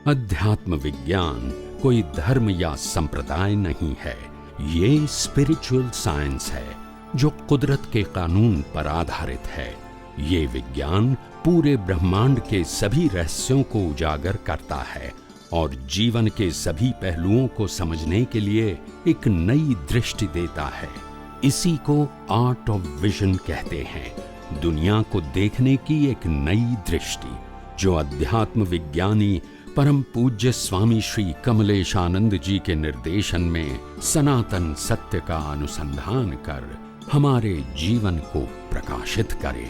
अध्यात्म विज्ञान कोई धर्म या संप्रदाय नहीं है, ये स्पिरिचुअल साइंस है जो कुदरत के कानून पर आधारित है। ये विज्ञान पूरे ब्रह्मांड के सभी रहस्यों को उजागर करता है और जीवन के सभी पहलुओं को समझने के लिए एक नई दृष्टि देता है। इसी को आर्ट ऑफ विजन कहते हैं, दुनिया को देखने की एक नई दृष्टि, जो अध्यात्म विज्ञानी परम पूज्य स्वामी श्री कमलेशानंद जी के निर्देशन में सनातन सत्य का अनुसंधान कर हमारे जीवन को प्रकाशित करे।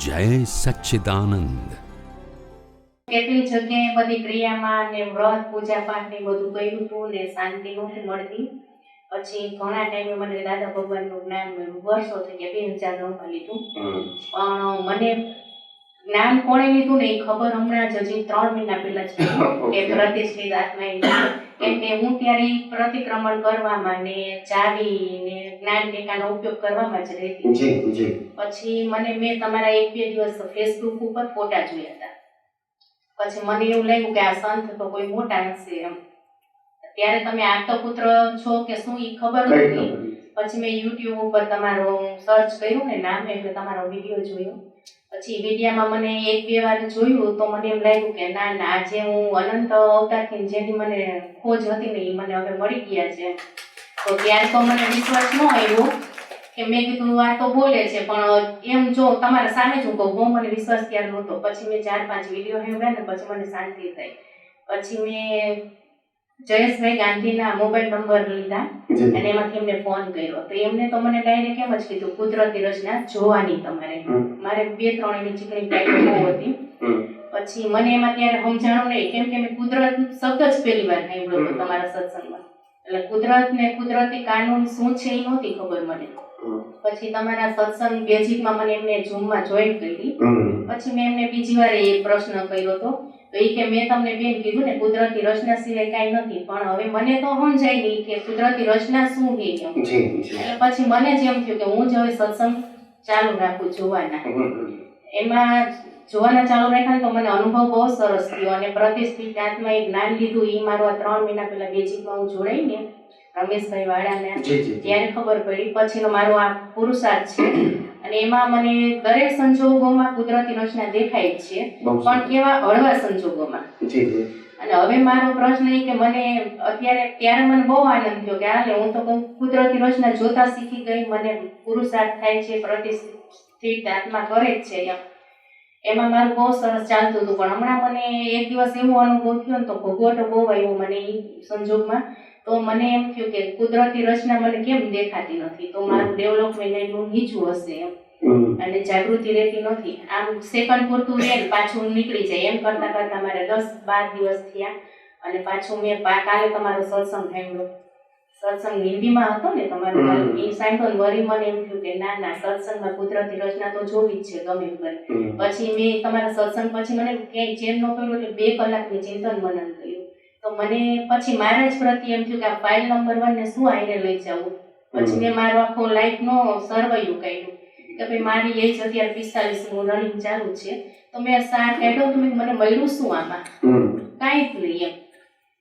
जय सच्चिदानंद। કેટલી જગ્યાએ બધી ક્રિયામાં ને વ્રત પૂજા પાઠ ને બધું કર્યું હતું ને શાંતિ નહોતી મળતી। પછી ઘણા ટાઈમે મને દાદા ભગવાનનું જ્ઞાન મળ્યું, વર્ષો થઈ ગયા, 2009માં લીધું। પણ મને જ્ઞાન કોણે લીધું ને એ ખબર હમણાં જ હજી 3 મહિના પહેલા જ પડી કે પ્રતિષ્ઠિત આત્માએ લીધું। કેમ કે હું ત્યારે પ્રતિક્રમણ કરવામાં ને ચાવી ને જ્ઞાન ટેકાનો ઉપયોગ કરવામાં જ રહેતી। પછી મેં તમારા 1-2 દિવસ ફેસબુક ઉપર ફોટા જોયા હતા। પછી મને એવું લાગ્યું કે આ સંત તો કોઈ મોટા હશે એમ। ત્યારે તમે આપ્તપુત્ર છો કે શું એ ખબર નથી। પછી મેં યુટ્યુબ ઉપર તમારો સર્ચ કર્યું ને નામ, એટલે તમારો વિડીયો જોયો। પછી વિડીયામાં મને 1-2 વાર જોયું તો મને એમ લાગ્યું કે ના આજે હું અનંત અવતારથી જેની મને ખોજ હતી ને એ મને હવે મળી ગયા છે। તો ત્યારે તો મને વિશ્વાસ ન આવ્યો કે મેં કીધું આ તો બોલે છે, પણ એમ જો તમારા સામે જ હું કહું, બહુ મને વિશ્વાસ ત્યારે નહોતો। પછી મેં 4-5 વિડીયો સાંભળ્યા ને પછી મને શાંતિ થઈ। પછી મેં જયેશભાઈ ગાંધીના મોબાઈલ નંબર લીધા અને એમાંથી એમને ફોન કર્યો। તો એમને તો મને ડાયરેક્ટ એમ જ કીધું કુદરતી રચના જોવાની તમારે। મારે 2-3 એની ચીકણી ટાઈપ બહુ હતી। પછી મને એમાં ત્યારે સમજાણું નહીં, કેમ કે મેં કુદરત શબ્દ જ પહેલી વાર સાંભળ્યો હતો તમારા સત્સંગમાં। એટલે કુદરત ને કુદરતી કાનૂન શું છે એ નહોતી ખબર મને। પછી તમારા સત્સંગ બેઝિકમાં મને એમને ઝૂમમાં જોઈન કરી। પછી મેં એમને બીજી વાર એ પ્રશ્ન કર્યો હતો, તો એ કે મેં તમને બેન કીધું ને કુદરતી રચના સિવાય કાંઈ નથી, પણ હવે મને તો સમજાય નહીં કે કુદરતી રચના શું છે એમ। એટલે પછી મને જ એમ થયું કે હું જ હવે સત્સંગ ચાલુ રાખું જોવાના। એમાં જોવાના ચાલુ રાખ્યા તો મને અનુભવ બહુ સરસ થયો અને પ્રતિષ્ઠિત આત્માએ જ્ઞાન લીધું એ મારું આ 3 મહિના પહેલા બેઝિકમાં હું જોડાઈ ને રમેશભાઈ વાળાને ત્યારે ખબર પડી। પછીનો મારો આ પુરુષાર્થ છે અને એમાં મને દરેક સંજોગોમાં કુદરતી રચના દેખાય જ છે, પણ કેવા હળવા સંજોગોમાં। અને હવે મારો પ્રશ્ન એ કે મને અત્યારે ત્યારે મને બહુ આનંદ થયો કે હાલે હું તો કુદરતી રચના જોતા શીખી ગઈ, મને પુરુષાર્થ થાય છે, પ્રતિષ્ઠિત આત્મા કરે જ છે એમાં મારું બહુ સરસ ચાલતું હતું। પણ હમણાં મને એક દિવસ એવો અનુભવ થયો ને તો ભોગવટો બહુ આવ્યો મને એ સંજોગમાં। તો મને એમ થયું કે કુદરતી રચના મને કેમ દેખાતી નથી, તો મારું ડેવલપમેન્ટ એટલું નીચું હશે એમ, અને જાગૃતિ રહેતી નથી। આમ સેકન્ડ પૂરતું રહે પાછું નીકળી જાય એમ કરતા કરતા મારે 10-12 દિવસ થયા અને પાછું મેં કાલે તમારો સત્સંગ સાંભળ્યો। સત્સંગ હિન્દીમાં હતો ને તમારો, એ સાંભળ્યો વળી મને એમ થયું કે ના સત્સંગમાં કુદરતી રચના તો જોવી જ છે ગમે એમ કરે। પછી મેં તમારા સત્સંગ પછી મને ક્યાંય ચેન ન પડ્યો એટલે 2 કલાક મેં ચિંતન મનન કર્યું। તો મને પછી મારા જ પ્રત્યે એમ થયું કે આ ફાઇલ નંબર 1 ને શું આઈને લઈ જવું। પછી મેં મારો આખો લાઈફનો સર્વૈયું કાઢ્યું કે ભાઈ મારી એજ અત્યારે 45 રનિંગ ચાલુ છે, તો મેં સાર કાઢ્યો તો મને મળ્યું શું આમાં, કાંઈ જ નહીં એમ।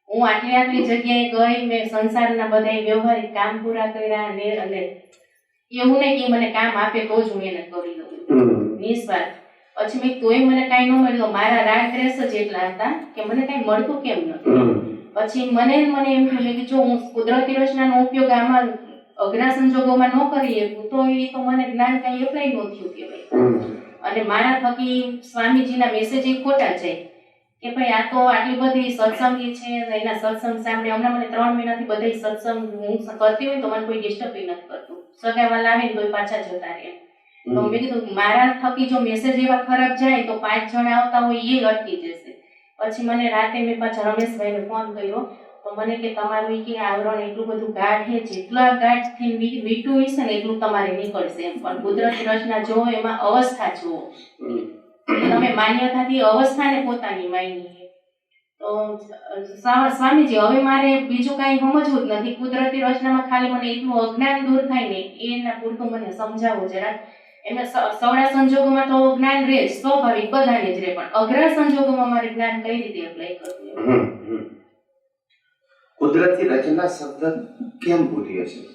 હું આટલી જગ્યાએ ગઈ, મેં સંસારના બધા વ્યવહારિક કામ પૂરા કર્યા અને એવું નહીં કે મને કામ આપે તો જ હું એને કરી લઉં નિસ્વાર્થ। પછી મેં તોય મને કાંઈ ન મળ્યું, મારા રાગ દ્વેષ જ એટલા હતા કે મને કાંઈ મળતું કેમ નથી। પછી મને એમ થયું કે જો હું કુદરતી રચનાનો ઉપયોગ આમાં અઘરા સંજોગોમાં ન કરી શકું તો એ તો મને જ્ઞાન કાંઈ એપ્લાય ન થયું કહેવાય। અને મારા થકી સ્વામીજીના મેસેજ એ ખોટા જાય કે ભાઈ આ તો આટલી બધી સત્સંગી છે, એના સત્સંગ સાંભળે। હમણાં મને 3 મહિનાથી બધા સત્સંગ હું કરતી હોય તો મને કોઈ ડિસ્ટર્બ નથી કરતું, સગાવાલા આવે ને તો પાછા જતા રહે। તો મેં કીધું મારા થકી જો મેસેજ એવા ખરાબ જાય તો 5 જણા આવતા હોય એ અટકી જશે। પછી મને રાતે મેં પાછા રમેશભાઈને ફોન કર્યો તો મને કે તમારું કે આવરણ એટલું બધું ગાઢ છે, જેટલા ગાઢથી વીટું હશે ને એટલું તમારે નીકળશે એમ, પણ કુદરતી રચના જોવો એમાં અવસ્થા જુઓ, તમે માન્યતાથી અવસ્થાને પોતાની માની। તો સ્વામીજી હવે મારે બીજું કાંઈ સમજવું જ નથી, કુદરતી રચનામાં ખાલી મને એટલું અજ્ઞાન દૂર થાય ને એના પૂરતું મને સમજાવો જરાક એમાં સવડા સંજોગોમાં તો જ્ઞાન રહે જ, સ્વાભાવિક બધાને જ રહે, પણ અઘરા સંજોગોમાં મારે જ્ઞાન કઈ રીતે એપ્લાય કરવું? કુદરતી રચના શબ્દ કેમ બોલીએ છીએ?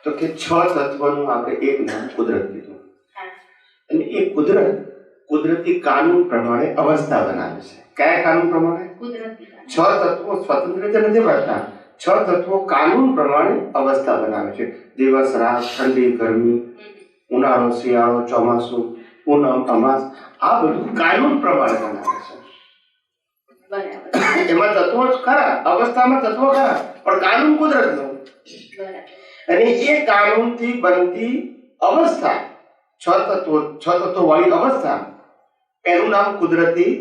તો કે 6 તત્વનું આપણે એક નામ કુદરત કીધું, અને એ કુદરતી કાનૂન પ્રમાણે અવસ્થા બનાવે છે. કયા કાનૂન પ્રમાણે? કુદરતી 6 તત્વો સ્વતંત્ર રીતે નથી બનતા. 6 તત્વો કાનૂન પ્રમાણે અવસ્થા બનાવે છે. દિવસ રાત, ઠંડી ગરમી, ઉનાળો શિયાળો ચોમાસું, પૂનમ અમાસ, આ બધું કાનૂન પ્રમાણે બનાવે છે. બરાબર. એમાં તત્વો જ ખરા, અવસ્થામાં તત્વો ખરા, પણ કાનૂન કુદરતનો. બરાબર. અને એ કાનૂનથી બનતી અવસ્થા, 6 તત્વો વાળી અવસ્થા, એનું નામ કુદરતી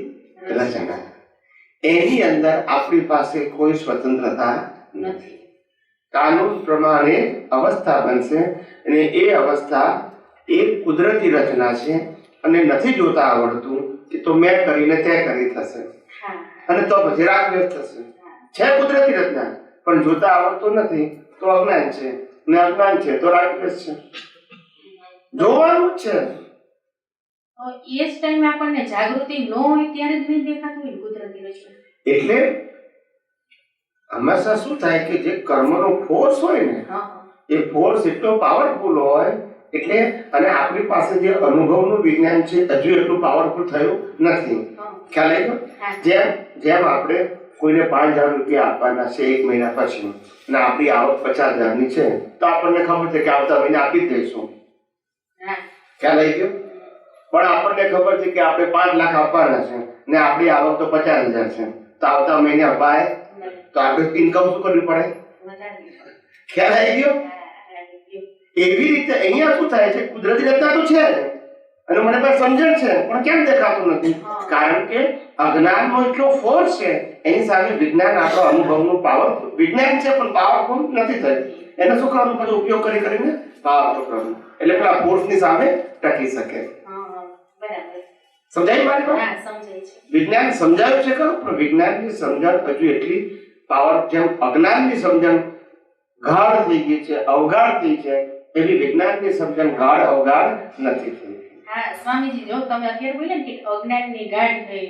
રચના. એની અંદર આપણી પાસે કોઈ સ્વતંત્રતા નથી. કાનૂન પ્રમાણે અવસ્થા બનશે, અને એ અવસ્થા એ કુદરતી રચના છે, અને નથી જોતા આવડતું કે તો મેં કરીને તે કરી થશે, અને તો પછી રાગદ્વેષ થશે. છે કુદરતી રચના, પણ જોતા આવડતું નથી તો અજ્ઞાન છે, ને અજ્ઞાન છે તો રાગદ્વેષ છે. જોવાનું જ છે. એ જ ટાઈમે આપણને જાગૃતિ ન હોય ત્યારે જ નહીં દેખાતું હોય કુદરતી રચના. એટલે હંમેશા શું થાય કે જે કર્મનો ફોર્સ હોય ને, એ ફોર્સ એટલો પાવરફુલ હોય, એટલે અને આપણી પાસે જે અનુભવનું વિજ્ઞાન છે હજુ એટલું પાવરફુલ થયું નથી. ખ્યાલ આવી ગયો? જેમ આપણે કોઈને 5,000 રૂપિયા આપવાના છે 1 મહિના પછી, અને આપણી આવક 50,000ની છે, તો આપણને ખબર છે કે આવતા મહિને આપી જ દઈશું. ખ્યાલ આવી ગયો? પણ આપણને ખબર છે કે આપણે 5 લાખ આપવાના છે, ને આપણી આવક તો 50,000 છે, તો આવતા મહિને અપાય તો આપણે ઇન્કમ શું કરવી પડે? ખ્યાલ આવી ગયો? એવી રીતે અહીંયા શું થાય છે? કુદરતી રચના તો છે અને મને પણ સમજણ છે, પણ કેમ દેખાતું નથી? કારણ કે અજ્ઞાનનો એટલો ફોર્સ છે, એની સામે વિજ્ઞાન આપણો અનુભવનું પાવરફુલ વિજ્ઞાન છે, પણ પાવરફુલ નથી થયું. એને શું કરવાનું? બધો ઉપયોગ કરીને પાવરફુલ કરવાનું, એટલે પેલા ફોર્સની સામે ટકી શકે. સમજાય મારી વાત? વિજ્ઞાન સમજાયું છે ખરું, પણ વિજ્ઞાનની સમજણ હજુ એટલી પાવર, જેમ અજ્ઞાનની સમજણ ગાઢ થઈ ગઈ છે, અવગાઢ થઈ છે, એવી વિજ્ઞાનની સમજણ ગાઢ અવગાઢ નથી થઈ. સ્વામીજી, જો તમે અત્યારે બોલ્યા ને કે અજ્ઞાનની ગાઢ થઈ,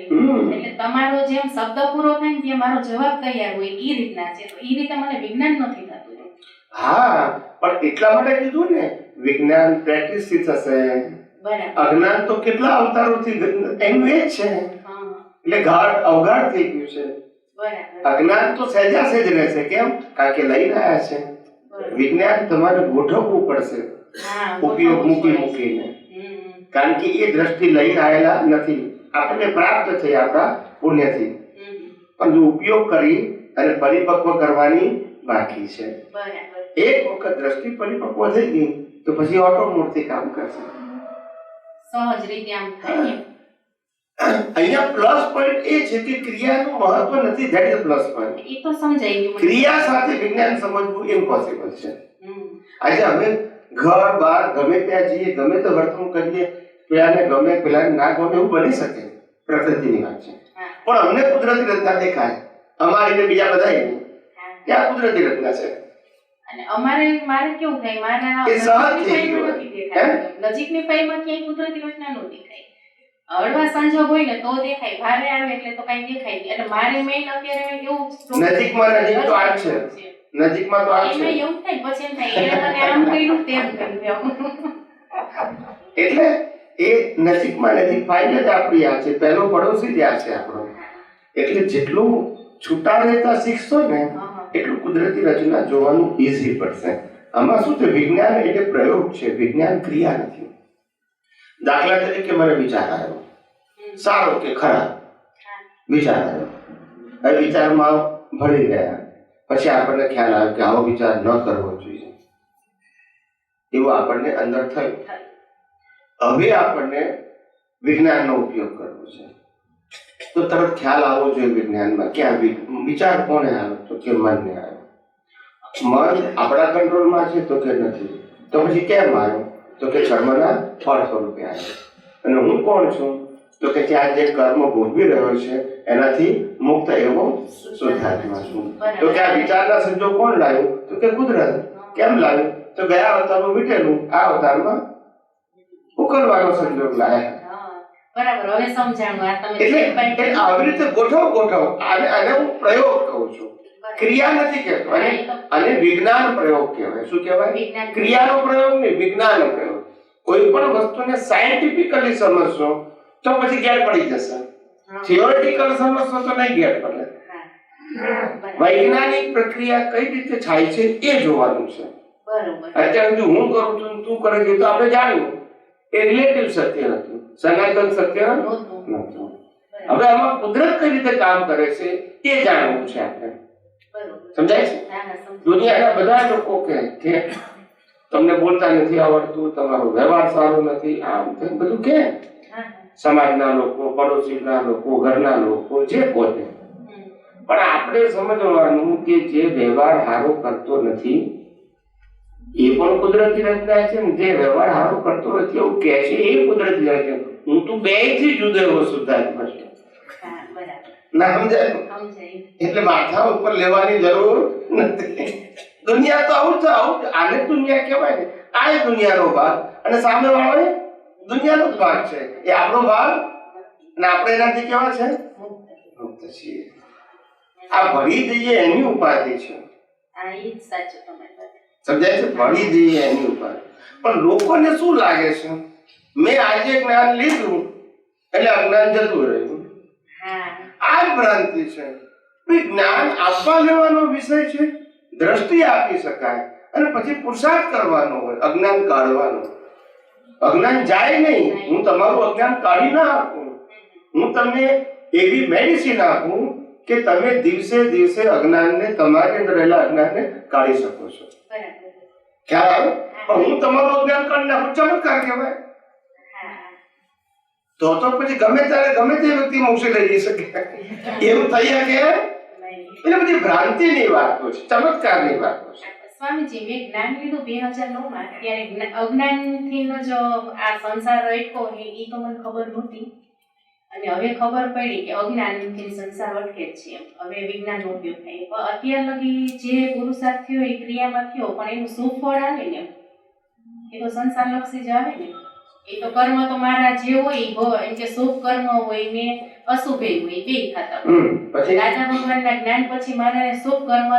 એટલે તમારો જેમ શબ્દ પૂરો થાય ને ત્યાં મારો જવાબ તૈયાર હોય, એ રીતના છે. તો એ રીતે મને વિજ્ઞાન નથી થતું. હા, પણ એટલા માટે કીધું ને, વિજ્ઞાન પ્રેક્ટિસ થી થશે. અજ્ઞાન તો કેટલા અવતારોથી એનું એ જ છે, એટલે ગાઢ અવગાઢ થઈ ગયું છે. અજ્ઞાન તો સહેજા સહેજ રહેશે. કેમ? કારણ કે લઈ રહ્યા છે. વિજ્ઞાન તમારે ગોઠવવું પડશે, ઉપયોગ મૂકીને, કારણ કે એ દ્રષ્ટિ લઈ આવેલા નથી. આપણને પ્રાપ્ત થઈ આપણા પુણ્યથી, પણ જો ઉપયોગ કરી અને પરિપક્વ કરવાની બાકી છે. એક વખત દ્રષ્ટિ પરિપક્વ થઈ ગઈ તો પછી ઓટોમેટિક કામ કરશે, સહજ રીતે આમ થાય. અહીંયા પ્લસ પોઈન્ટ એ છે કે ક્રિયાનું મહત્વ નથી. That is plus point. એ તો સમજાઈ ગયું. ક્રિયા સાથે વિજ્ઞાન સમજવું ઇમ્પોસિબલ છે. આજે અમે ઘર બહાર ગમે ત્યાં જઈએ, ગમે તે વર્તન કરીએ, પેલાને ગમે પેલાને ના ગમે એવું બની શકે, પ્રકૃતિની વાત છે. પણ અમને કુદરતી રચના દેખાય, અમારી ને બીજા બધા ત્યાં કુદરતી રચના છે. અને મારે કેવું થાય, મારા નજીકની ફાઈલમાં ક્યાંય કુદરતી રચના નો દેખાય. હળવા સંજોગ હોય ને તો દેખાય, ભારે આવે એટલે તો કઈ દેખાય નહીં. એટલે મારે મેઇન અત્યારે એવું નજીકમાં તો આ છે, નજીકમાં તો આ છે. એમાં એવું થાય, પછી એમ થાય એને મને આમ કર્યું તેમ કર્યું. એટલે એ નજીકમાં નજીક ફાઇલ જ આપણી આ છે, પહેલો પડોશી જ આ છે આપણો. એટલે જેટલું છૂટા રહેતા શીખશો ને, એટલું કુદરતી રચના જોવાનું ઈઝી પડશે. આમાં શું છે? વિજ્ઞાન એટલે પ્રયોગ છે, વિજ્ઞાન ક્રિયા નથી. દાખલા તરીકે મને વિચાર આવ્યો, સારો કે ખરાબ વિચાર આવ્યો, એ વિચારમાં ભળી ગયા, પછી આપણને ખ્યાલ આવ્યો કે આવો વિચાર ન કરવો જોઈએ, એવું આપણને અંદર થયું. હવે આપણને વિજ્ઞાનનો ઉપયોગ કરવો છે, તો તરત ખ્યાલ આવવો જોઈએ વિજ્ઞાનમાં કે આ વિચાર કોને આવ્યો? તો કે મનને આવ્યો. મન આપણા કંટ્રોલમાં છે? તો કે નથી. તો પછી કેમ આવ્યો? તો કે કર્મના ફળ સ્વરૂપે આવ્યો. અને હું કોણ છું? તો કે ત્યાં જે કર્મ ભોગવી રહ્યો છે એનાથી મુક્ત એવો શુદ્ધાત્મા છું. તો કે આ વિચારના સંજોગ કોણ લાવ્યું? તો કે કુદરત. કેમ લાવ્યું? તો ગયા અવતારમાં વીટેલું, આ અવતારમાં ઉકલવાનો સંજોગ લાયા. હા, બરાબર. હવે સમજાણું. આ તમે એટલે step by step એટલે આવી રીતે ગોઠવ આને હું પ્રયોગ કહું છું, ક્રિયા નથી કહેતો. અને વિજ્ઞાન પ્રયોગ કહેવાય. શું કહેવાય? વિજ્ઞાન. ક્રિયાનો પ્રયોગ નહીં, વિજ્ઞાન પ્રયોગ. કોઈ પણ વસ્તુને સાયન્ટિફિકલી સમજશો તો પછી ગેર પડી જશે. હા. થિયોરિટિકલ સમજશો તો નહીં ગેર પડે. હા. બરાબર. વૈજ્ઞાનિક પ્રક્રિયા કઈ રીતે થાય છે એ જોવાનું છે. બરોબર. અત્યારે જો હું કરું છું ને તું કરે છે તો આપણે જાણ્યું, એ રિલેટિવ સત્ય હતું, સનાતન સત્ય નહોતું. નહોતું. હવે આમાં કુદરત કઈ રીતે કામ કરે છે એ જાણવું છે આપણે. બરોબર. સમજાય છે? હા, હા, સમજાયું. દુનિયાના બધા લોકો કહે કે તમને બોલતા નથી આવડતું, તમારો વ્યવહાર સારો નથી, આમ તેમ બધું કહે. હા, હા. સમાજના લોકો, પડોશીના લોકો, ઘરના લોકો, જે પોતે. પણ આપણે સમજવાનું કે જે વ્યવહાર સારો કરતો નથી એ પણ કુદરતી રચના છે ને જે વ્યવહાર સારો કરતો નથી એવું કહે છે એ કુદરતી રચના. હું તું બેયથી જુદો એવો શુદ્ધાત્મા છું. હા, બરાબર. ના સમજાય? સમજાયું. એટલે માથા ઉપર લેવાની જરૂર નથી. દુનિયા તો આવું છે, આને દુનિયા કહેવાય ને. આ એ દુનિયાનો ભાગ અને સામે વાળો એ દુનિયાનો જ ભાગ છે. એ આપણો ભાગ અને આપણે એનાથી કેવા છે? મુક્ત છીએ. આ ભળી જઈએ એની ઉપાધિ છે. હા, એ જ સાચું તમારી વાત. સમજાય છે? ભળી જઈએ એની ઉપાધિ. પણ લોકોને શું લાગે છે, મેં આજે જ્ઞાન લીધું એટલે અજ્ઞાન જતું રહ્યું. હા. આ જ ભ્રાંતિ છે. જ્ઞાન આપવા લેવાનો વિષય છે, દ્રષ્ટિ આપી શકાય અને પછી પુરુષાર્થ કરવાનો હોય, અજ્ઞાન કાઢવાનો. અજ્ઞાન જાય નહીં. હું તમારું અજ્ઞાન કાઢી ના આપું, હું તમને એવી મેડિસિન આપું કે તમે દિવસે દિવસે અજ્ઞાનને, તમારી અંદર રહેલા અજ્ઞાનને કાઢી શકો છો. બરાબર. ખ્યાલ આવે? પણ હું તમારું અજ્ઞાન કાઢી નાખું, ચમત્કાર કહેવાય. હા. તો પછી ગમે ત્યારે ગમે તે વ્યક્તિ મોક્ષે લઈ જઈ શકે એવું થઈ શકે. નહીં. એટલે બધી ભ્રાંતિની વાતો છે, ચમત્કારની વાતો છે. સ્વામીજી, મેં જ્ઞાન લીધું 2009 માં, ત્યારે અજ્ઞાનથી નો જો આ સંસાર અટકો એ તો મને ખબર નહોતી. અને હવે ખબર પડી કે અજ્ઞાનથી સંસાર અટકે જ છે. હવે વિજ્ઞાનનો ઉપયોગ થાય. પણ અત્યાર લગી જે પુરુષાર્થ થયો એ ક્રિયામાં થયો, પણ એનું શું ફળ આવે ને એ તો સંસારલક્ષી જ આવે ને. એ તો કર્મ તો મારા જે હોય એમ કે શુભ કર્મ હોય ને અશુભ હોય, બે થતા. પછી રાજા ભગવાનના જ્ઞાન પછી મારે શુભ કર્મ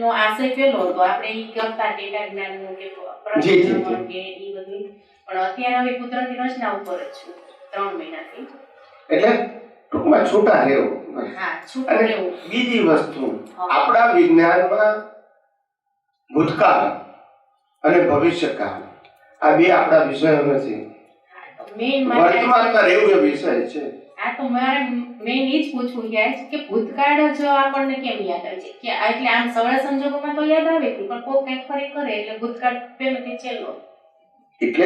નો આશય પેલો હતો. આપણે ઈ કરતા ટેટા જ્ઞાનનું કે પ્રતિક્રમણ કે ઈ બધું. પણ અત્યારે હવે કુદરતી રચના ઉપર જ છું 3 મહિનાથી. એટલે ટૂંકમાં છૂટા રહેવું. હા, છૂટું અને રહેવું. બીજી વસ્તુ, આપણા વિજ્ઞાનમાં ભૂતકાળ અને ભવિષ્યકાળ આ બે આપણા વિષયો નથી. મેઇન વર્તમાનમાં રહેવું એ વિષય છે. આ તો મારે મેઇન ઈ જ પૂછવું કે ભૂતકાળ જ આપણને કેમ યાદ આવે છે? કે એટલે આમ સવળા સંજોગોમાં તો યાદ આવે છે, પણ કોઈ કંઈક ફરી કરે એટલે ભૂતકાળ પહેલેથી છેલ્લો. એટલે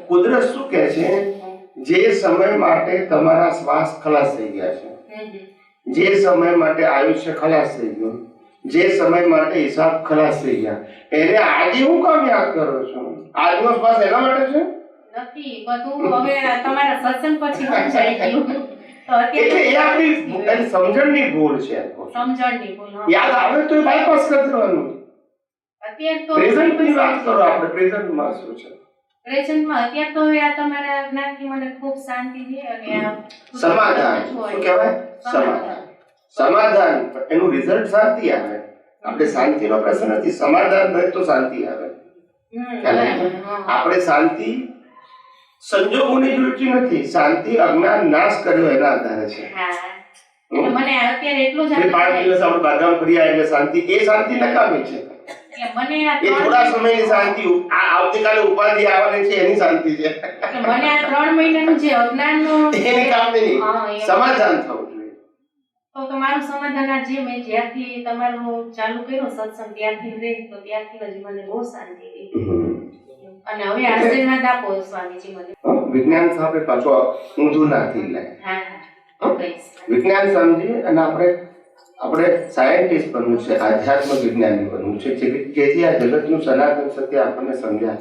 કુદરત શું કહે છે? જે સમય માટે તમારા શ્વાસ ખલાસ થઈ ગયા છે, જે સમય માટે આયુષ્ય ખલાસ થઈ ગયું, જે સમય માટે હિસાબ ખલાસ થઈ ગયા, એને આજે હું કામ યાદ કરો છો? આજનો શ્વાસ એના માટે છે નથી. બધું હવે તમારા સત્સંગ પછી સમજાઈ ગયું. તો એટલે એ આપણી સમજણની ભૂલ છે. સમજણની ભૂલ. યાદ આવે તો બાયપાસ કરી દેવાનું. અત્યારે તો પ્રેઝન્ટની વાત કરો. આપણે પ્રેઝન્ટમાં શું છે? પ્રેઝન્ટમાં અત્યારે તો આ તમારા જ્ઞાનથી મને ખૂબ શાંતિ છે. અને આ સમાધાન. શું કહેવાય? સમાધાન. સમાધાન એનું રિઝલ્ટ શાંતિ આવે. આપણે શાંતિનો પ્રશ્ન નથી, સમાધાન રહે તો શાંતિ આવે. આપણે શાંતિ સંજોગોની જોઈતી નથી. શાંતિ અજ્ઞાન નાશ કર્યો એના આધારે છે. મને અત્યારે એટલું જ 5 દિવસ આપણે બાગામ ફરી આવ્યા એટલે શાંતિ, એ શાંતિ નકામી છે. મને એ થોડા સમયની શાંતિ, આવતીકાલે ઉપાધિ આવવાની છે એની શાંતિ છે. મને આ 3 મહિનાનું જે અજ્ઞાનનો એની કામની નહીં, સમાધાન થવું જોઈએ. તો તમારું સમાધાન આ જે મેં જ્યારથી તમારું ચાલુ કર્યો સત્સંગ ત્યારથી રહે તો ત્યારથી જ મને બહુ શાંતિ રહી. અને હવે આશીર્વાદ આપો સ્વામીજી મને. વિજ્ઞાન સાથે પાછો ઊંધું નાથી લે. વિજ્ઞાન સમજી અને આપણે સાયન્ટિસ્ટ બનવું છે, આધ્યાત્મ વિજ્ઞાની બનવું છે, જેથી આ જગતનું સનાતન સત્ય આપણને સમજાય.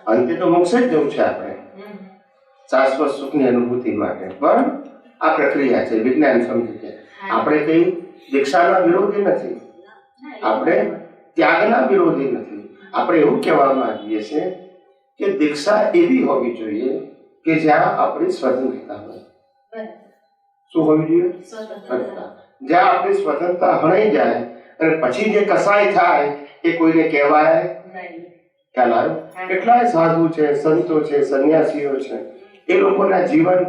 અંતે તો મોક્ષ જ જવું છે આપણે, શાશ્વત સુખની અનુભૂતિ માટે. પણ આ પ્રક્રિયા છે, વિજ્ઞાન સમજી છે. આપણે કઈ દીક્ષાના વિરોધી નથી, આપણે ત્યાગના વિરોધી નથી. આપણે એવું કહેવા માંગીએ છીએ કે દીક્ષા એવી હોવી જોઈએ કે જ્યાં આપણી સ્વતંત્રતા હોય. શું હોવી જોઈએ? સ્વતંત્રતા. જ્યાં આપણી સ્વતંત્રતા હણાઈ જાય અને પછી જે કસાય થાય એ કોઈને કહેવાય ખ્યાલ આવ્યો? કેટલાય સાધુ છે, સંતો છે, સંન્યાસીઓ છે, એ લોકોના જીવન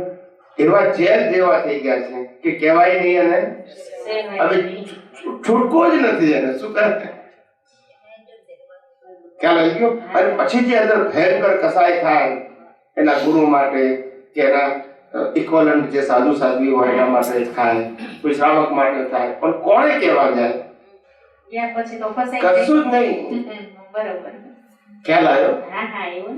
એવા જેલ જેવા થઈ ગયા છે કે કહેવાય નહીં અને હવે છૂટકો જ નથી એને. શું કરે? ખ્યાલ આવી ગયો? અને પછી જે અંદર ભયંકર કસાય થાય એના ગુરુ માટે કે એના ઇક્વલન્ટ જે સાધુ સાધ્વી હોય એના માટે થાય, કોઈ શ્રાવક માટે થાય, પણ કોણે કહેવા જાય? કશું જ નહીં. બરોબર. ખ્યાલ આવ્યો? હા હા, એવું.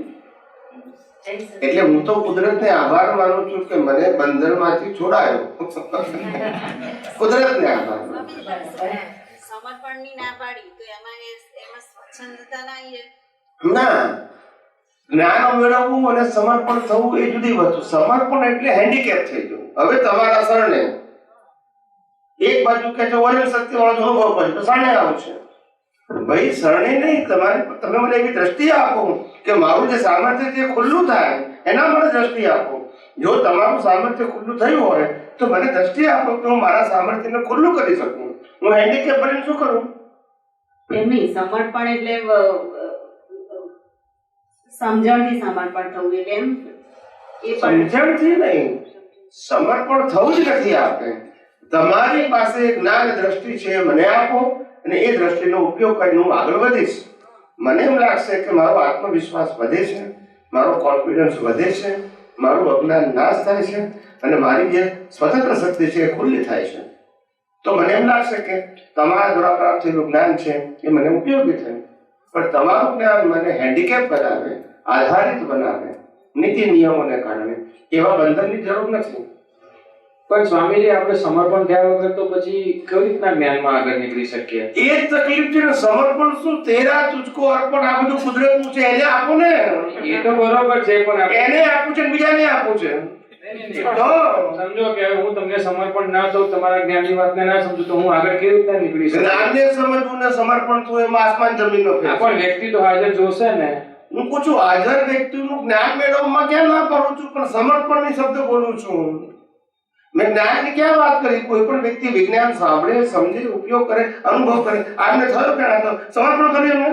એટલે હું તો કુદરતને આભાર માનું છું કે મને બંધનમાંથી છોડાયો. કુદરતને આભાર માનું. સમર્પણની ના પાડી તો એમાં સ્વચ્છંદતા ના આવી. ના, જ્ઞાન મેળવવું અને સમર્પણ થવું એ જુદી વસ્તુ. સમર્પણ એટલે હેન્ડીકેપ થઈ જવું. હવે તમારા શરણે એક બાજુ કે છે ઓરલ શક્તિ વાળો અનુભવ કર્યો તો શરણે આવશે. ભાઈ શરણે નહીં, તમે મને એવી દ્રષ્ટિ આપો કે મારું જે સામર્થ્ય છે ખુલ્લું થાય, એના મને દ્રષ્ટિ આપો. જો તમારું સામર્થ્ય ખુલ્લું થયું હોય તો મને દ્રષ્ટિ આપો કે હું મારા સામર્થ્યને ખુલ્લું કરી શકું. હું હેન્ડીકેપ બનીને શું કરું? એમ નહીં, સમર્પણ એટલે સમજણથી સમર્પણ થવું. એટલે એમ એ સમજણથી નહીં, સમર્પણ થવું જ નથી. આપણે તમારી પાસે જ્ઞાન દ્રષ્ટિ છે, મને આપો અને એ દ્રષ્ટિનો ઉપયોગ કરીને હું આગળ વધીશ. મને એમ લાગશે કે મારો આત્મવિશ્વાસ વધે છે, મારો કોન્ફિડન્સ વધે છે, મારું અજ્ઞાન નાશ થાય છે અને મારી જે સ્વતંત્ર શક્તિ છે એ ખુલ્લી થાય છે. તો મને એમ લાગશે કે તમારા દ્વારા પ્રાપ્ત થયેલું જ્ઞાન છે એ મને ઉપયોગી થાય. પણ તમારું જ્ઞાન મને હેન્ડીકેપ બનાવે, આધારિત બનાવે નીતિ નિયમોને કારણે, એવા બંધનની જરૂર નથી. પણ સ્વામીજી, આપણે સમર્પણ થયા વગર તો પછી કેવી રીતના જ્ઞાનમાં આગળ નીકળી શકીએ? એ જ તકલીફ છે ને. સમર્પણ શું? તેરા તુજકો અર્પણ. આ બધું કુદરતનું છે, એને આપો ને. એ તો બરોબર છે, પણ એને આપવું છે, બીજાને આપવું છે. સમજો કે હું તમને સમર્પણ ના દઉં, તમારા જ્ઞાનની વાતને ના સમજુ તો હું આગળ કેવી રીતના નીકળી શકું? જ્ઞાનને સમજવું ને સમર્પણ થવું એમાં આસમાન જમીનનો ફેર છે. પણ વ્યક્તિ તો હાજર જોશે ને. હું પૂછું, હાજર વ્યક્તિનું જ્ઞાન મેળવવામાં ક્યાં ના પાડું છું, પણ સમર્પણની શબ્દ બોલું છું. મેં જ્ઞાનની ક્યાં વાત કરી? કોઈ પણ વ્યક્તિ વિજ્ઞાન સાંભળે, સમજે, ઉપયોગ કરે, અનુભવ કરે. આજને થયો કે સમર્પણ કર્યું એમને?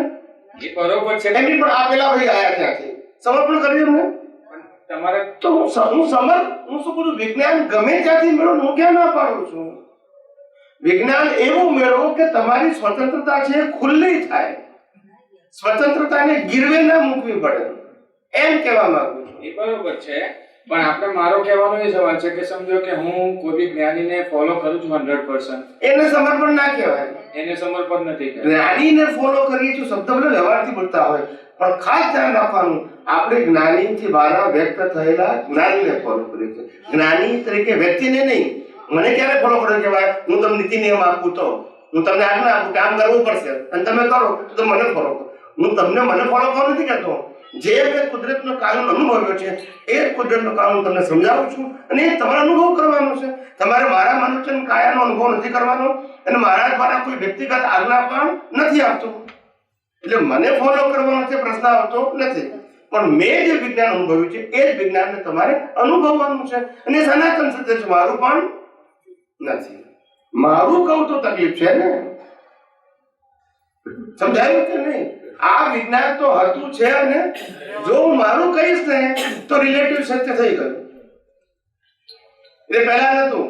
એ બરોબર છે, એમની પણ આપેલા ભાઈ આયા ત્યાંથી સમર્પણ કર્યું એમને. તમારે તો હું શું કહું? વિજ્ઞાન ગમે ત્યાંથી મેળવો, હું ક્યાં ના પાડું છું. વિજ્ઞાન એવું મેળવો કે તમારી સ્વતંત્રતા છે ખુલ્લી થાય, સ્વતંત્રતાને ગીરવે ના મૂકવી પડે, એમ કહેવા માંગુ છું. એ બરોબર છે, પણ આપણે મારો કહેવાનો એ સવાલ છે કે સમજો કે હું કોઈ બી જ્ઞાનીને ફોલો કરું છું 100%, એને સમર્પણ ના કહેવાય. એને સમર્પણ નથી કરવું. જ્ઞાનીને ફોલો કરીએ તો શબ્દ ભલે વ્યવહારથી બોલતા હોય, પણ ખાસ ધ્યાન રાખવાનું, આપણે જ્ઞાનીથી બહાર વ્યક્ત થયેલા જ્ઞાનીને ફોલો કરીએ છીએ. જ્ઞાની તરીકે વ્યક્તિને નહીં. મને ક્યારે ફોલો કર્યો કહેવાય? હું તમને નીતિ નિયમ આપું તો હું તમને આજ્ઞા આપું કે આમ કરવું પડશે અને તમે કરો તો મને ફોલો કરો. હું તમને મને ફોલો કરવા નથી કહેતો. જે મેં કુદરતનો કાનૂન અનુભવ્યો છે એ જ કુદરતનો કાનૂન તમને સમજાવું છું અને એ તમારે અનુભવ કરવાનો છે. તમારે મારા મનુષ્ય કાયાનો અનુભવ નથી કરવાનો અને મારા દ્વારા કોઈ વ્યક્તિગત આજ્ઞા પણ નથી આપતો. એટલે મને ફોલો કરવાનો છે પ્રશ્ન આવતો નથી, પણ મેં જે વિજ્ઞાન અનુભવ્યું છે એ જ વિજ્ઞાનને તમારે અનુભવવાનું છે અને સનાતન સત્ય છે, મારું પણ નથી. મારું કહું તો તકલીફ છે ને. સમજાયું કે નહીં? આ વિજ્ઞાન તો હતું છે અને જો હું મારું કહીશ ને તો રિલેટિવ સત્ય થઈ ગયું. એટલે પહેલા નતું.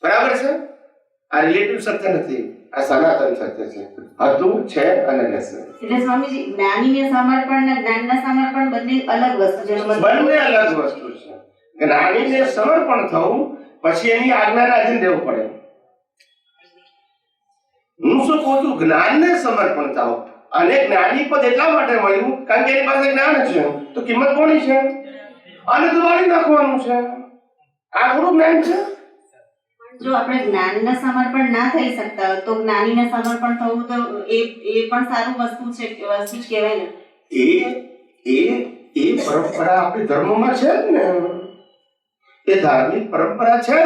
બરાબર છે? આ રિલેટિવ સત્ય નથી, આ સનાતન સત્ય છે. હતું, છે અને રહેશે. એટલે સ્વામીજી, જ્ઞાનીને સમર્પણ ને જ્ઞાનના સમર્પણ બંને અલગ વસ્તુ છે. બંને અલગ વસ્તુ છે. જ્ઞાનીને સમર્પણ થવું પછી એની આજ્ઞાને આધીન રહેવું પડે. હું શું કહું છું? જ્ઞાનને સમર્પણ થાવ. અને જ્ઞાની પદ એટલા માટે મળ્યું કારણ કે એની પાસે જ્ઞાન છે, તો કિંમત કોની છે? અને દબાવી નાખવાનું છે. આ થોડું જ્ઞાન છે. જો આપણે જ્ઞાનને સમર્પણ ના થઈ શકતા તો જ્ઞાનીને સમર્પણ થવું તો એ પણ સારું વસ્તુ જ કહેવાય ને. એ પરંપરા આપણી ધર્મમાં છે જ ને. એ ધાર્મિક પરંપરા છે,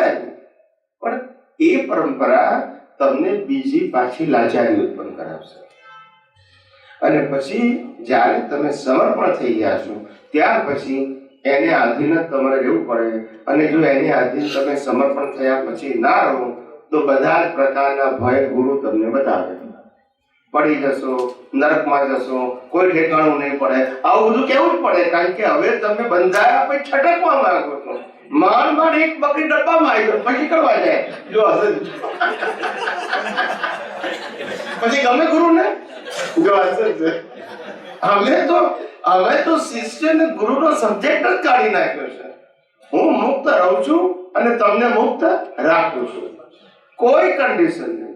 પણ એ પરંપરા તમને બીજી પાછી લાચારી ઉત્પન્ન કરાવશે. અને પછી જ્યારે તમે સમર્પણ થઈ ગયા છો ત્યાર પછી એને આધીન જ તમારે રહેવું પડે. અને જો એને આધીન તમે સમર્પણ થયા પછી ના રહો તો બધા જ પ્રકારના ભય ગુરુ તમને બતાવે. પડી જશો, નરકમાં જશો, કોઈ ઠેકાણું નહીં પડે. આવું બધું કેવું જ પડે, કારણ કે હવે તમે બંધાયા પછી છટકવા માંગો છો. માંડ એક બકરી ડબ્બામાં આવી ગયો પછી કરવા જાય જો હશે પછી ગમે ગુરુ ને જો હશે. હવે તો શિષ્ય ને ગુરુનો સબ્જેક્ટ જ કાઢી નાખ્યો છે. હું મુક્ત રહું છું અને તમને મુક્ત રાખું છું, કોઈ કન્ડિશન નહીં.